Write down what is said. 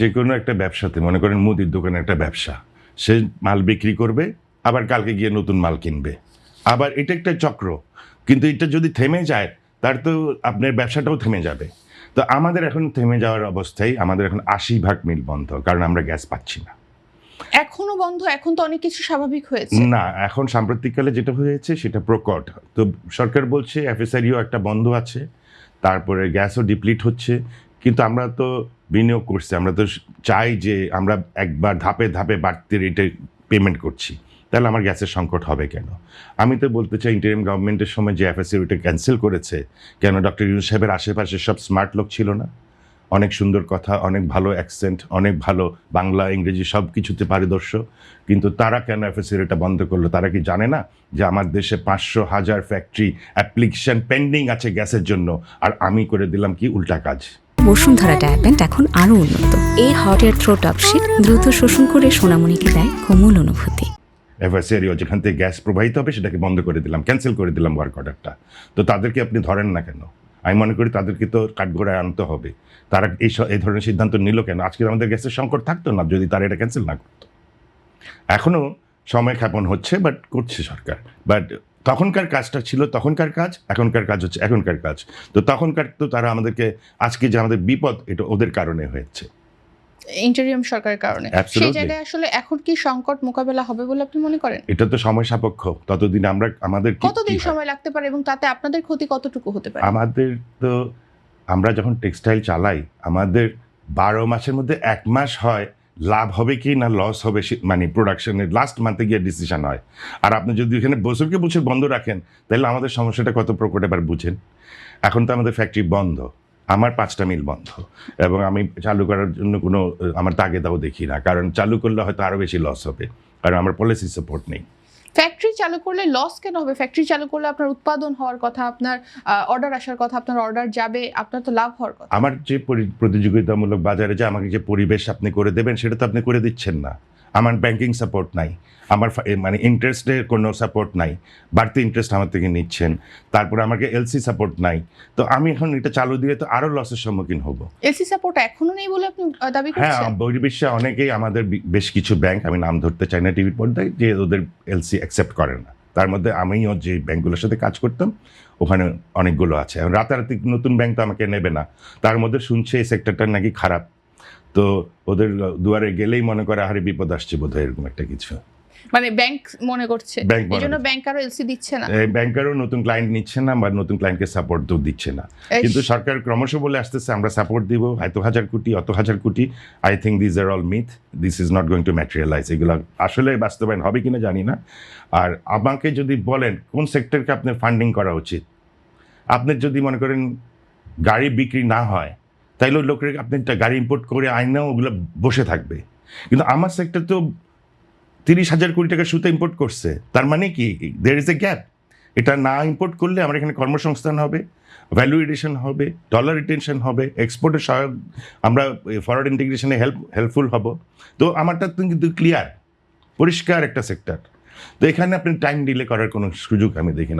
যে কোনো একটা ব্যবসাতে মনে করেন মুদির দোকানে একটা ব্যবসা, সে মাল বিক্রি করবে, আবার কালকে গিয়ে নতুন মাল কিনবে, আবার এটা একটা চক্র। কিন্তু এটা যদি থেমে যায় তার তো আপনার ব্যবসাটাও থেমে যাবে। তো আমাদের এখন থেমে যাওয়ার অবস্থায়, আমাদের এখন ৮০% মিল বন্ধ, কারণ আমরা গ্যাস পাচ্ছি না। এখনো বন্ধ? এখন তো অনেক কিছু স্বাভাবিক হয়েছে। না, এখন সাম্প্রতিককালে যেটা হয়েছে সেটা প্রকট। তো সরকার বলছে এফএসআরিও একটা বন্ধ আছে, তারপরে গ্যাসও ডিপ্লিট হচ্ছে। কিন্তু আমরা তো বিনিয়োগ করছি, আমরা তো চাই যে আমরা একবার ধাপে ধাপে বাড়তি রেটে পেমেন্ট করছি, তাহলে আমার গ্যাসের সংকট হবে কেন? আমি তো বলতে চাই ইন্টারিম গভর্নমেন্টের সময় যে এফএসআরি ওটা ক্যান্সেল করেছে, কেন ডক্টর ইউনূস সাহেবের আশেপাশে সব স্মার্ট লোক ছিল না? অনেক সুন্দর কথা, অনেক ভালো অ্যাকসেন্ট, অনেক ভালো বাংলা ইংরেজি সব কিছুতে পারদর্শী, কিন্তু তারা কেন এফএসআরি এটা বন্ধ করলো? তারা কি জানে না যে আমার দেশে ৫০০,০০০ ফ্যাক্টরি অ্যাপ্লিকেশন পেন্ডিং আছে গ্যাসের জন্য, আর আমি করে দিলাম কি উল্টা কাজ? বসুন্ধরা ডায়াপেন্ট এখন আরো উন্নত। এই হট এয়ার থ্রো টপশিট দ্রুত শোষণ করে সোনামণিকে দেয় কোমল অনুভূতি। এফএসআরিও যেখান থেকে গ্যাস প্রবাহিত হবে সেটাকে বন্ধ করে দিলাম, ক্যান্সেল করে দিলাম ওয়ার্ক অর্ডারটা। তো তাদেরকে আপনি ধরেন না কেন? আমি মনে করি তাদেরকে তো কাঠগড়ায় আনতে হবে। তারা এই ধরনের সিদ্ধান্ত নিল কেন? আজকে আমাদের গ্যাসের সংকট থাকতো না যদি তারা এটা ক্যান্সেল না করতো। এখনও সময় ক্ষেপণ হচ্ছে, বাট করছে সরকার। বাট তখনকার কাজটা ছিল তখনকার কাজ, এখনকার কাজ হচ্ছে এখনকার কাজ। তো তখনকার তো তারা আমাদেরকে, আজকে যে আমাদের বিপদ, এটা ওদের কারণে হয়েছে, ইন্টারিয়াম সরকারের কারণে। সেই Absolutely. জায়গায় আসলে এখন কি সংকট মোকাবেলা হবে বলে আপনি মনে করেন? এটা তো সময় সাপেক্ষ। ততদিন আমরা আমাদের কতদিন সময় লাগতে পারে এবং তাতে আপনাদের ক্ষতি কতটুকু হতে পারে? আমাদের তো, আমরা যখন টেক্সটাইল চালাই, আমাদের ১২ মাসের মধ্যে ১ মাস হয় লাভ হবে কি না লস হবে, মানে প্রোডাকশনের লাস্ট মান্থে গিয়ে ডিসিশন হয়। আর আপনি যদি এখানে বছরকে বছর বন্ধ রাখেন, তাহলে আমাদের সমস্যাটা কত প্রকট এবার বুঝেন। এখন তো আমাদের ফ্যাক্টরি বন্ধ, আমার ৫টা মিল বন্ধ, এবং আমি চালু করার জন্য কোনো আমার তাগেদাও দেখি না, কারণ চালু করলে হয়তো আরও বেশি লস হবে, কারণ আমার পলিসি সাপোর্ট নেই। ফ্যাক্টরি চালু করলে লস কেন হবে? ফ্যাক্টরি চালু করলে আপনার উৎপাদন হওয়ার কথা, আপনার অর্ডার আসার কথা, আপনার অর্ডার যাবে, আপনার তো লাভ হওয়ার কথা। আমার যে প্রতিযোগিতামূলক বাজারে যে আমাকে যে পরিবেশ আপনি করে দেবেন, সেটা তো আপনি করে দিচ্ছেন না। আমার ব্যাংকিং সাপোর্ট নাই, আমার মানে ইন্টারেস্টের কোনো সাপোর্ট নাই, বাড়তি ইন্টারেস্ট আমার থেকে নিচ্ছেন, তারপরে আমাকে এলসি সাপোর্ট নাই। তো আমি এখন এটা চালু দিলে তো আরও লসের সম্মুখীন হব। এলসি সাপোর্ট এখনো নেই বলে আপনি দাবি হ্যাঁ, করছেন? বহির্বিশ্বে অনেকেই, আমাদের বেশ কিছু ব্যাংক, আমি নাম ধরতে চাই না টিভির পর্দায়, যে ওদের এলসি অ্যাকসেপ্ট করে না। তার মধ্যে আমিও যে ব্যাংকগুলোর সাথে কাজ করতাম ওখানে অনেকগুলো আছে। এখন রাতারাতি নতুন ব্যাংক তো আমাকে নেবে না। তার মধ্যে শুনছে এই সেক্টরটা নাকি খারাপ, তো ওদের দুয়ারে গেলেই মনে করে আরে বিপদ আসছে বোধহয়, এরকম একটা কিছু। মানে ব্যাংক মনে করছে ব্যাংক মনে এজন্য করছে। ব্যাংক আরো এলসি দিচ্ছে না। ব্যাংকারও নতুন ক্লায়েন্ট নিচ্ছে না, বা নতুন ক্লায়েন্টকে সাপোর্ট তো দিচ্ছে না। কিন্তু সরকার ক্রমশ বলে আসতেছে আমরা সাপোর্ট দিব, এত হাজার কোটি, অত হাজার crore. I think this are all myth, this is not going to materialise. এগুলো আসলে বাস্তবায়ন হবে কিনা জানি না। আর আমাকে যদি বলেন কোন সেক্টরকে আপনার ফান্ডিং করা উচিত, আপনার যদি মনে করেন গাড়ি বিক্রি না হয়, তাইলে ওই লোকের আপনি একটা গাড়ি ইম্পোর্ট করে আইনাও ওগুলো বসে থাকবে। কিন্তু আমার সেক্টর তো ৩০,০০০ কোটি টাকা সুতা ইম্পোর্ট করছে, তার মানে কি দেয়ার ইজ এ গ্যাপ। এটা না ইম্পোর্ট করলে আমার এখানে কর্মসংস্থান হবে, ভ্যালু এডিশন হবে, ডলার রিটেনশন হবে, এক্সপোর্টের সহায়ক, আমরা ফরওয়ার্ড ইন্টিগ্রেশনে হেল্পফুল হব। তো আমারটা কিন্তু ক্লিয়ার, পরিষ্কার একটা সেক্টর। তো এখানে আপনি টাইম ডিলে করার কোনো সুযোগ আমি দেখি না।